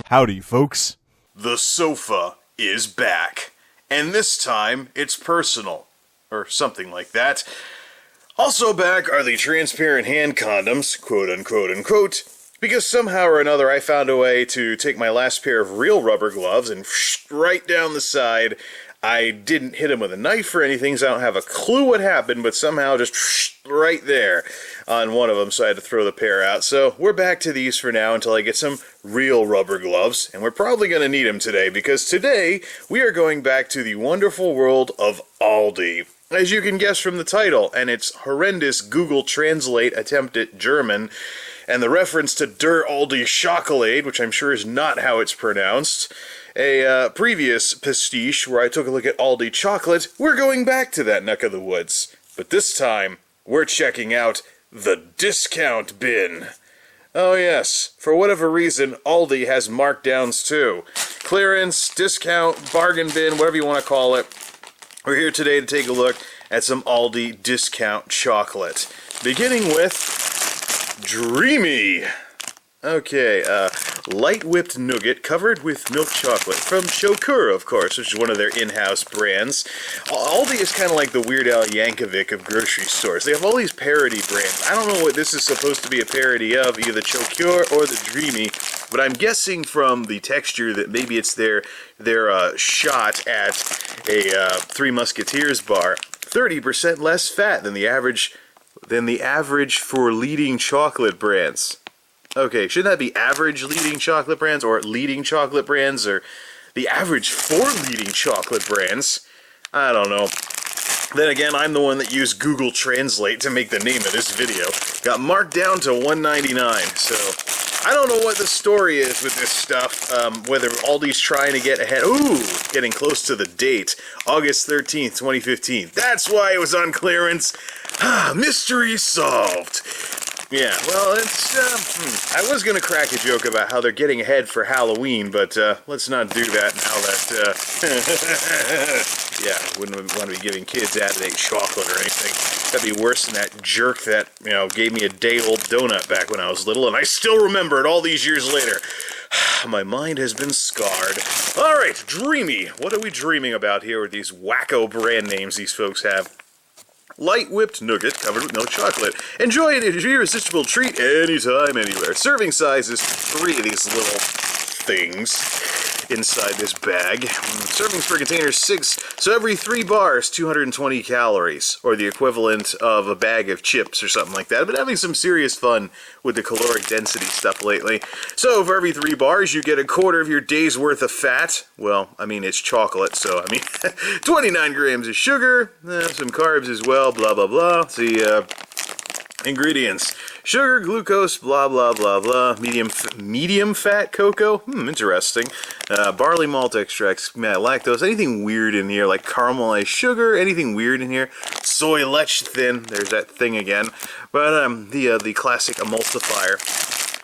Howdy, folks. The sofa is back. And this time, it's personal. Or something like that. Also back are the transparent hand condoms, quote unquote unquote, because somehow or another I found a way to take my last pair of real rubber gloves and right down the side. I didn't hit him with a knife or anything, so I don't have a clue what happened, but somehow just right there on one of them, so I had to throw the pair out. So we're back to these for now until I get some real rubber gloves, and we're probably going to need them today, because today we are going back to the wonderful world of Aldi. As you can guess from the title, and its horrendous Google Translate attempt at German, and the reference to Der Aldi Schokolade, which I'm sure is not how it's pronounced, a previous pastiche where I took a look at Aldi chocolate, we're going back to that neck of the woods. But this time, we're checking out the discount bin. Oh yes, for whatever reason, Aldi has markdowns too. Clearance, discount, bargain bin, whatever you want to call it. We're here today to take a look at some Aldi discount chocolate. Beginning with Dreamy. Okay, light whipped nougat covered with milk chocolate from Schokolade, of course, which is one of their in-house brands. Aldi is kind of like the Weird Al Yankovic of grocery stores. They have all these parody brands. I don't know what this is supposed to be a parody of, either the Schokolade or the Dreamy, but I'm guessing from the texture that maybe it's their shot at a Three Musketeers bar. 30% less fat than the average for leading chocolate brands. Okay, shouldn't that be average leading chocolate brands, or leading chocolate brands, or the average for leading chocolate brands? I don't know. Then again, I'm the one that used Google Translate to make the name of this video. Got marked down to $1.99, so I don't know what the story is with this stuff, whether Aldi's trying to get ahead. Ooh, getting close to the date. August 13th, 2015. That's why it was on clearance. Mystery solved. Yeah, well, it's, I was going to crack a joke about how they're getting ahead for Halloween, but, let's not do that now that, yeah, wouldn't want to be giving kids added chocolate or anything. That'd be worse than that jerk that, gave me a day-old donut back when I was little, and I still remember it all these years later. My mind has been scarred. Alright, Dreamy. What are we dreaming about here with these wacko brand names these folks have? Light whipped nougat covered with milk chocolate. Enjoy an irresistible treat anytime, anywhere. Serving size is 3 of these little things inside this bag. Servings per container 6, so every 3 bars, 220 calories, or the equivalent of a bag of chips or something like that. I've been having some serious fun with the caloric density stuff lately. So for every 3 bars, you get a quarter of your day's worth of fat. Well, I mean, it's chocolate, so, 29 grams of sugar, some carbs as well, blah, blah, blah. Let's see, ingredients. Sugar, glucose, blah, blah, blah, blah. Medium fat cocoa? Interesting. Barley malt extracts, lactose. Anything weird in here, like caramelized sugar? Anything weird in here? Soy lecithin. There's that thing again. But, the classic emulsifier.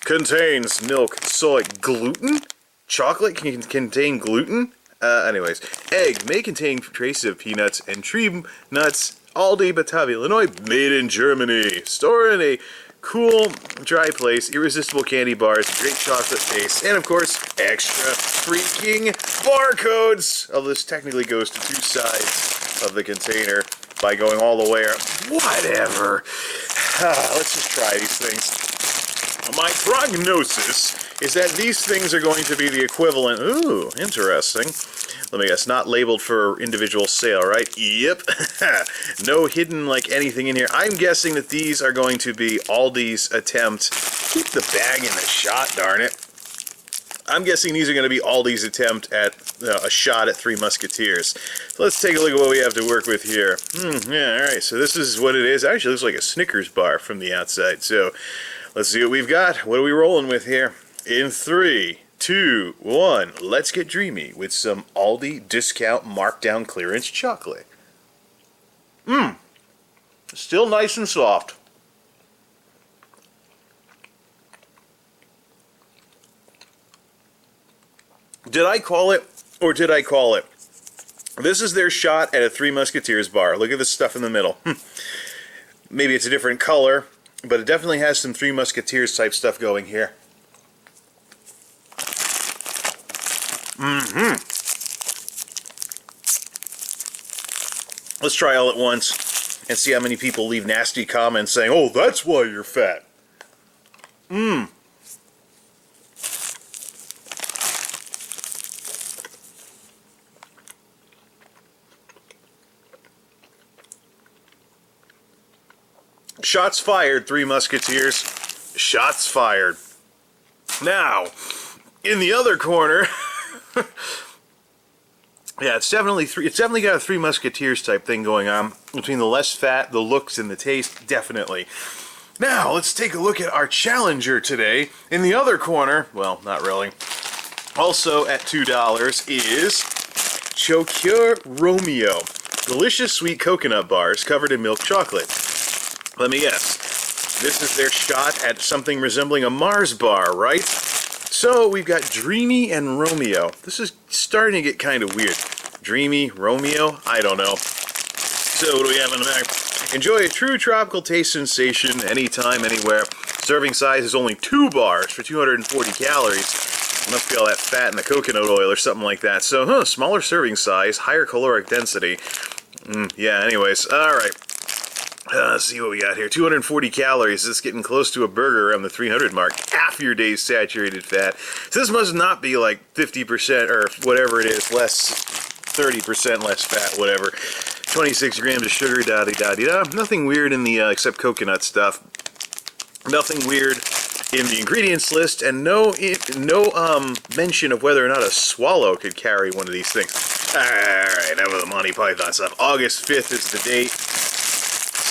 Contains milk, soy, gluten? Chocolate can contain gluten? Anyways. Egg may contain traces of peanuts and tree nuts. Aldi, Batavia, Illinois, made in Germany. Store in a cool, dry place, irresistible candy bars, great chocolate taste, and of course, extra freaking barcodes! Although this technically goes to 2 sides of the container by going all the way around. Whatever. Let's just try these things. My prognosis is that these things are going to be the equivalent. Ooh, interesting. Let me guess, not labeled for individual sale, right? Yep. No hidden, anything in here. I'm guessing that these are going to be Aldi's attempt. Keep the bag in the shot, darn it. I'm guessing these are going to be Aldi's attempt at a shot at Three Musketeers. So let's take a look at what we have to work with here. Yeah, alright, so this is what it is. Actually, it looks like a Snickers bar from the outside. So, let's see what we've got. What are we rolling with here? In 3, 2, 1, let's get dreamy with some Aldi discount markdown clearance chocolate. Still nice and soft. Did I call it, or did I call it? This is their shot at a Three Musketeers bar. Look at the stuff in the middle. Maybe it's a different color, but it definitely has some Three Musketeers type stuff going here. Let's try all at once and see how many people leave nasty comments saying, "Oh, that's why you're fat." Shots fired, Three Musketeers. Shots fired. Now, in the other corner, yeah, it's definitely got a Three Musketeers type thing going on between the less fat, the looks, and the taste. Definitely. Now, let's take a look at our challenger today. In the other corner, well, not really. Also at $2 is Chocure Romeo. Delicious sweet coconut bars covered in milk chocolate. Let me guess. This is their shot at something resembling a Mars bar, right? So we've got Dreamy and Romeo. This is starting to get kind of weird. Dreamy, Romeo? I don't know. So what do we have in the bag? Enjoy a true tropical taste sensation anytime, anywhere. Serving size is only 2 bars for 240 calories. Must be all that fat in the coconut oil or something like that. So, smaller serving size, higher caloric density. Yeah, anyways, alright. Let's see what we got here. 240 calories. This is getting close to a burger around the 300 mark. Half your day's saturated fat. So this must not be like 50% or whatever it is, less 30% less fat, whatever. 26 grams of sugar, da-di-da-di-da. Nothing weird in the, except coconut stuff. Nothing weird in the ingredients list, and no mention of whether or not a swallow could carry one of these things. Alright, enough of the Monty Python stuff. August 5th is the date.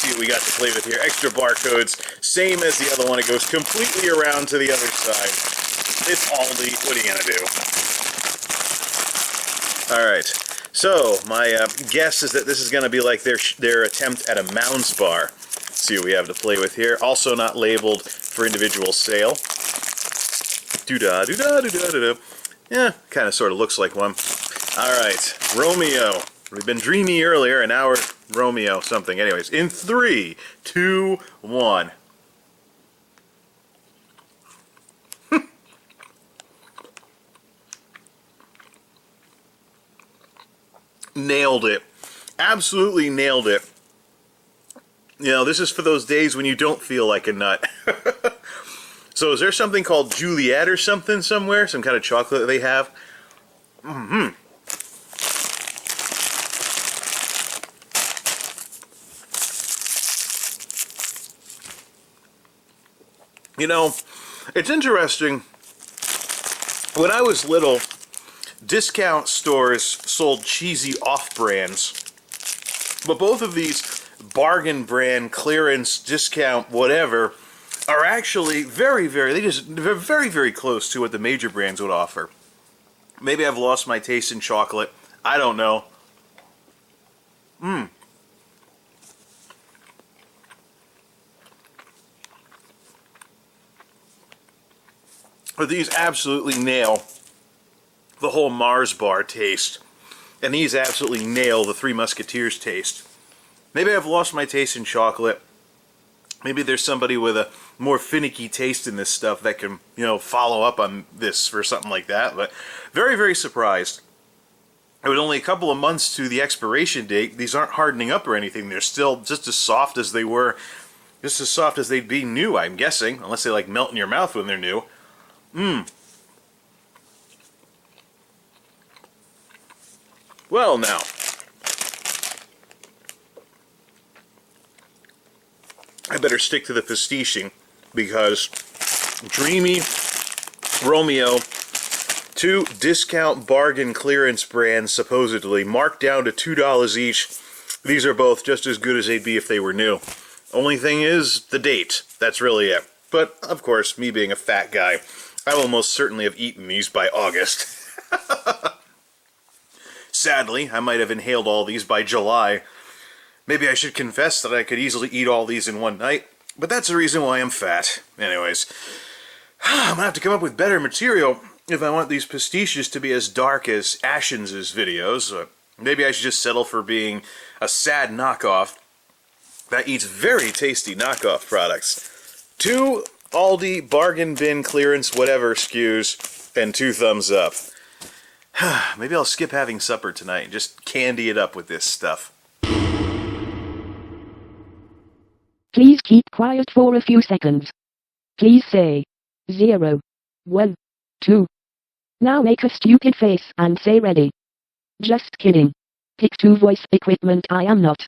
See what we got to play with here. Extra barcodes, same as the other one. It goes completely around to the other side. It's Aldi. What are you gonna do? All right. So my guess is that this is gonna be like their attempt at a Mounds bar. Let's see what we have to play with here. Also not labeled for individual sale. Doo-da, doo-da, doo-da, doo-da. Yeah, kind of sort of looks like one. All right, Romeo. We've been Dreamy earlier, and now we're Romeo something. Anyways, in 3, 2, 1. Nailed it. Absolutely nailed it. You know, this is for those days when you don't feel like a nut. So is there something called Juliet or something somewhere? Some kind of chocolate they have? You know, it's interesting. When I was little, discount stores sold cheesy off-brands. But both of these bargain brand, clearance, discount, whatever, are actually very, very close to what the major brands would offer. Maybe I've lost my taste in chocolate. I don't know. But these absolutely nail the whole Mars bar taste. And these absolutely nail the Three Musketeers taste. Maybe I've lost my taste in chocolate. Maybe there's somebody with a more finicky taste in this stuff that can, you know, follow up on this for something like that. But very, very surprised. It was only a couple of months to the expiration date. These aren't hardening up or anything. They're still just as soft as they were, just as soft as they'd be new, I'm guessing. Unless they like melt in your mouth when they're new. Well, now. I better stick to the pastiching because Dreamy, Romeo, 2 discount bargain clearance brands supposedly marked down to $2 each. These are both just as good as they'd be if they were new. Only thing is the date. That's really it. But, of course, me being a fat guy, I will most certainly have eaten these by August. Sadly, I might have inhaled all these by July. Maybe I should confess that I could easily eat all these in one night, but that's the reason why I'm fat. Anyways, I'm gonna have to come up with better material if I want these pastiches to be as dark as Ashens' videos. Maybe I should just settle for being a sad knockoff that eats very tasty knockoff products. 2 Aldi bargain bin clearance whatever SKUs and 2 thumbs up. Maybe I'll skip having supper tonight and just candy it up with this stuff. Please keep quiet for a few seconds. Please say 0, 1, 2. Now make a stupid face and say ready. Just kidding. Pick 2 voice equipment. I am not